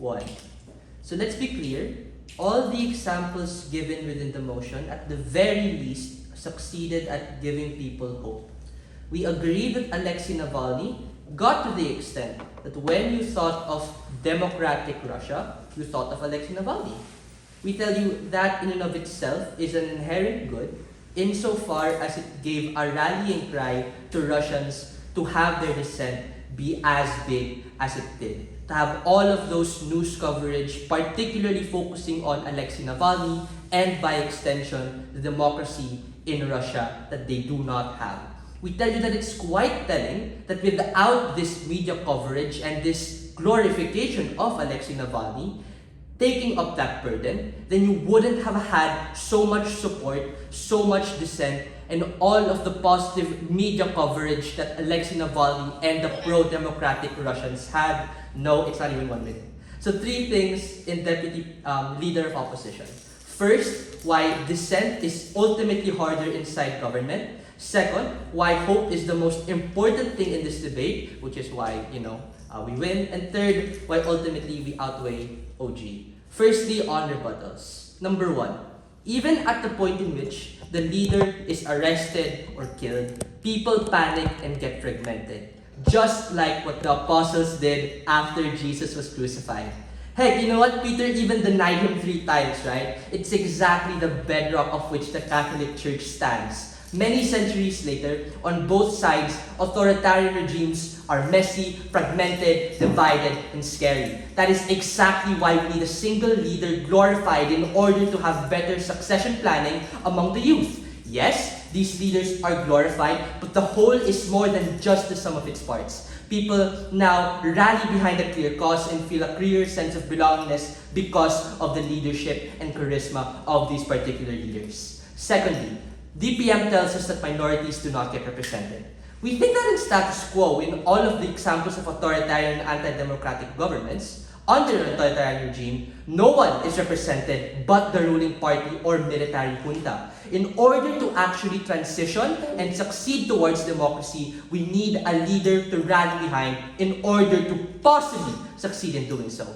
1. So let's be clear, all the examples given within the motion at the very least succeeded at giving people hope. We agree that Alexei Navalny got to the extent that when you thought of democratic Russia, you thought of Alexei Navalny. We tell you that in and of itself is an inherent good insofar as it gave a rallying cry to Russians to have their dissent be as big as it did. To have all of those news coverage particularly focusing on Alexei Navalny and by extension the democracy in Russia that they do not have. We tell you that it's quite telling that without this media coverage and this glorification of Alexei Navalny taking up that burden, then you wouldn't have had so much support, so much dissent, and all of the positive media coverage that Alexei Navalny and the pro-democratic Russians had. No, it's not even 1 minute. So 3 things in Deputy Leader of Opposition. First, why dissent is ultimately harder inside government. Second, why hope is the most important thing in this debate, which is why, we win. And third, why ultimately we outweigh OG. Firstly, on rebuttals. Number 1, even at the point in which the leader is arrested or killed, people panic and get fragmented. Just like what the apostles did after Jesus was crucified. Heck, you know what? Peter even denied him 3 times, right? It's exactly the bedrock of which the Catholic Church stands. Many centuries later, on both sides, authoritarian regimes are messy, fragmented, divided, and scary. That is exactly why we need a single leader glorified in order to have better succession planning among the youth. Yes, these leaders are glorified, but the whole is more than just the sum of its parts. People now rally behind a clear cause and feel a clear sense of belongingness because of the leadership and charisma of these particular leaders. Secondly, DPM tells us that minorities do not get represented. We think that in status quo, in all of the examples of authoritarian and anti-democratic governments, under an authoritarian regime, no one is represented but the ruling party or military junta. In order to actually transition and succeed towards democracy, we need a leader to rally behind in order to possibly succeed in doing so.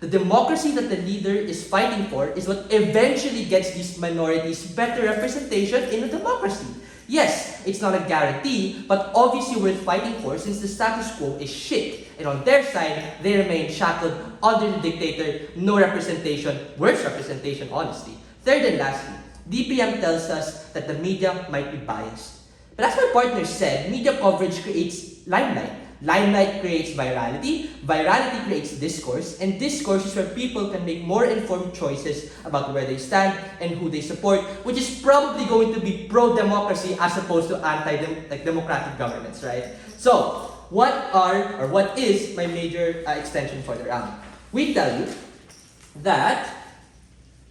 The democracy that the leader is fighting for is what eventually gets these minorities better representation in a democracy. Yes, it's not a guarantee, but obviously worth fighting for since the status quo is shit. And on their side, they remain shackled under the dictator, no representation, worse representation honestly. Third and lastly, DPM tells us that the media might be biased. But as my partner said, media coverage creates limelight. Limelight creates virality, virality creates discourse, and discourse is where people can make more informed choices about where they stand and who they support, which is probably going to be pro-democracy as opposed to anti-democratic governments, right? So, what is my major extension for the round? We tell you that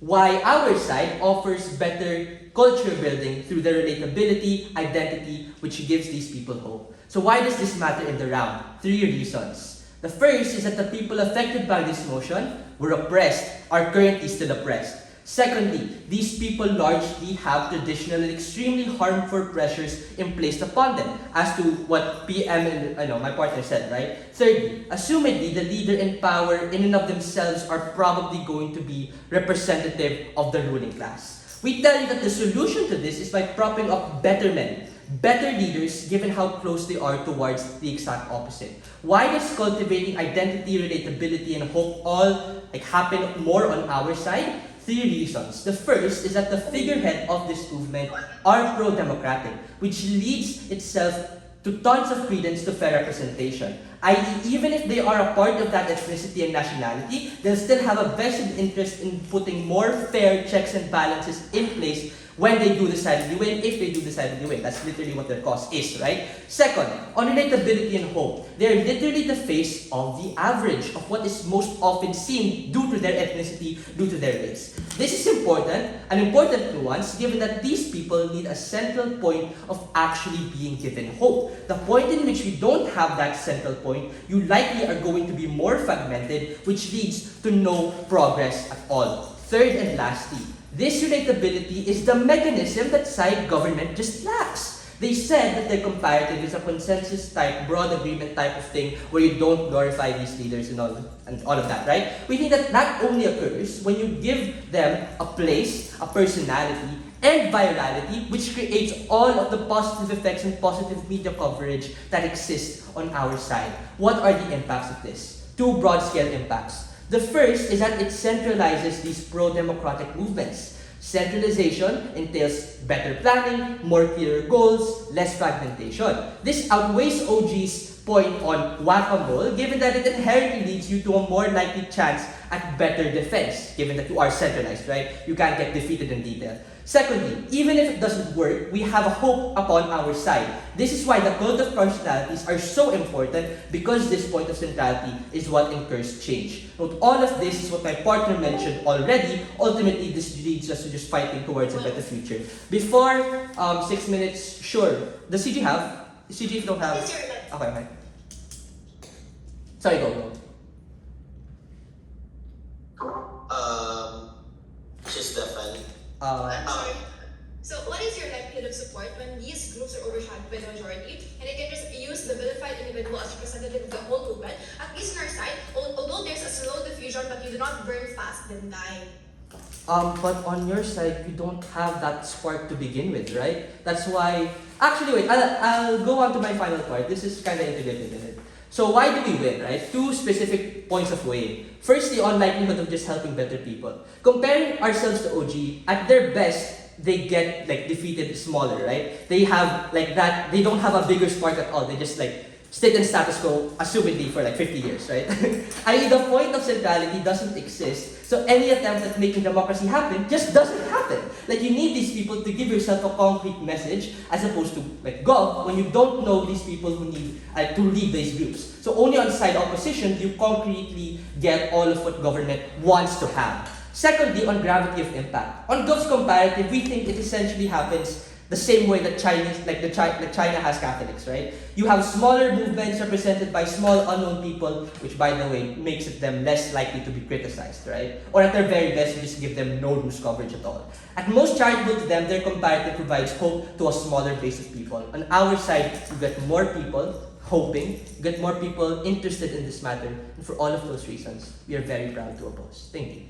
why our side offers better culture building through the relatability, identity, which gives these people hope. So why does this matter in the round? 3 reasons. The first is that the people affected by this motion were oppressed, are currently still oppressed. Secondly, these people largely have traditional and extremely harmful pressures placed upon them, as to what PM and my partner said, right? Thirdly, assumedly, the leader in power in and of themselves are probably going to be representative of the ruling class. We tell you that the solution to this is by propping up better men, better leaders, given how close they are towards the exact opposite. Why does cultivating identity, relatability, and hope all happen more on our side? 3 reasons. The first is that the figurehead of this movement are pro-democratic, which leads itself to tons of credence to fair representation. I.e., even if they are a part of that ethnicity and nationality, they'll still have a vested interest in putting more fair checks and balances in place when they do decide to win, if they do decide to win. That's literally what their cause is, right? Second, on relatability and hope, they're literally the face of the average of what is most often seen due to their ethnicity, due to their race. This is important, an important nuance, given that these people need a central point of actually being given hope. The point in which we don't have that central point, you likely are going to be more fragmented, which leads to no progress at all. Third and lastly, this relatability is the mechanism that side government just lacks. They said that their comparative is a consensus type, broad agreement type of thing where you don't glorify these leaders and all of that, right? We think that only occurs when you give them a place, a personality, and virality, which creates all of the positive effects and positive media coverage that exists on our side. What are the impacts of this? Two broad-scale impacts. The first is that it centralizes these pro-democratic movements. Centralization entails better planning, more clear goals, less fragmentation. This outweighs OG's point on whack-a-mole, given that it inherently leads you to a more likely chance at better defense, given that you are centralized, right? You can't get defeated in detail. Secondly, even if it doesn't work, we have a hope upon our side. This is why the cult of personalities are so important, because this point of centrality is what incurs change. Note, all of this is what my partner mentioned already. Ultimately, this leads us to just fighting towards a better future. Before 6 minutes, sure. Does CG have? CG, if you don't have... Okay. Sorry, go. Just defend. I'm sorry. So what is your likelihood of support when these groups are overshadowed by the majority and they can just use the vilified individual as representative of the whole movement? At least on our side, although there's a slow diffusion, but you do not burn fast then die. But on your side, you don't have that spark to begin with, right? That's why... Actually, wait, I'll go on to my final part. This is kind of integrated in it. So why do we win, right? Two specific points of weighing. Firstly, on likelihood of just helping better people. Comparing ourselves to OG, at their best, they get defeated smaller, right? They have that, they don't have a bigger spark at all. They just stayed in status quo, assumedly for 50 years, right? I.e., the point of centrality doesn't exist, so any attempt at making democracy happen just doesn't happen. You need these people to give yourself a concrete message, as opposed to Gov, when you don't know these people who need to lead these groups. So only on side opposition do you concretely get all of what government wants to have. Secondly, on gravity of impact. On Gov's comparative, we think it essentially happens the same way that China has Catholics, right? You have smaller movements represented by small unknown people, which by the way makes them less likely to be criticized, right? Or at their very best, you just give them no news coverage at all. At most charitable to them, their comparative provides hope to a smaller base of people. On our side, you get more people hoping, you get more people interested in this matter, and for all of those reasons, we are very proud to oppose. Thank you.